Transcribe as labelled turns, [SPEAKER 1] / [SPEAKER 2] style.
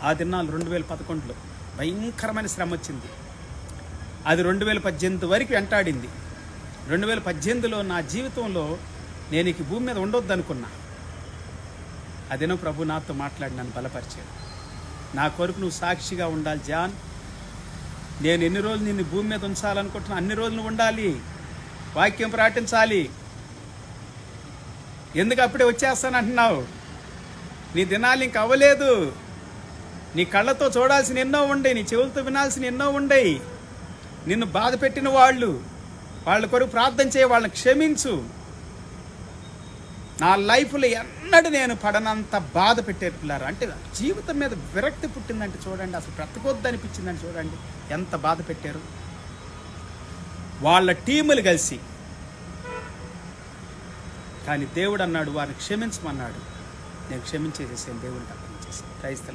[SPEAKER 1] ఆ దినాలు 2011లో భయంకరమైన శ్రమ వచ్చింది. అది 2018 వరకు వెంటాడింది. 2018లో నా జీవితంలో నేను ఈ భూమి మీద ఉండొద్దు అనుకున్నా. అదేనో ప్రభు నాతో మాట్లాడి నన్ను బలపరిచాడు. నా కొరకు నువ్వు సాక్షిగా ఉండాలి జాన్. నేను ఎన్ని రోజులు నిన్ను భూమి మీద ఉంచాలనుకుంటున్నా అన్ని రోజులు నువ్వు ఉండాలి, వాక్యం ప్రకటించాలి. ఎందుకు అప్పుడే వచ్చేస్తానంటున్నావు? నీ దినాలు ఇంక అవ్వలేదు. నీ కళ్ళతో చూడాల్సిన ఎన్నో ఉండయి, నీ చెవులతో వినాల్సిన ఎన్నో ఉండయి. నిన్ను బాధ పెట్టిన వాళ్ళ కొరకు ప్రార్థన చేయ, వాళ్ళని క్షమించు. నా లైఫ్లో ఎన్నడూ నేను పడనంత బాధ పెట్టారు పిల్లారు. అంటే జీవితం మీద విరక్తి పుట్టిందంటే చూడండి, అసలు బ్రతకొద్దు అనిపించిందంటే చూడండి ఎంత బాధ పెట్టారు. వాళ్ళ టీములు కలిసి, కానీ దేవుడు అన్నాడు వారిని క్షమించమన్నాడు. నేను క్షమించేసేసాను, దేవుడికి అప్పగించేసాను. క్రైస్తవ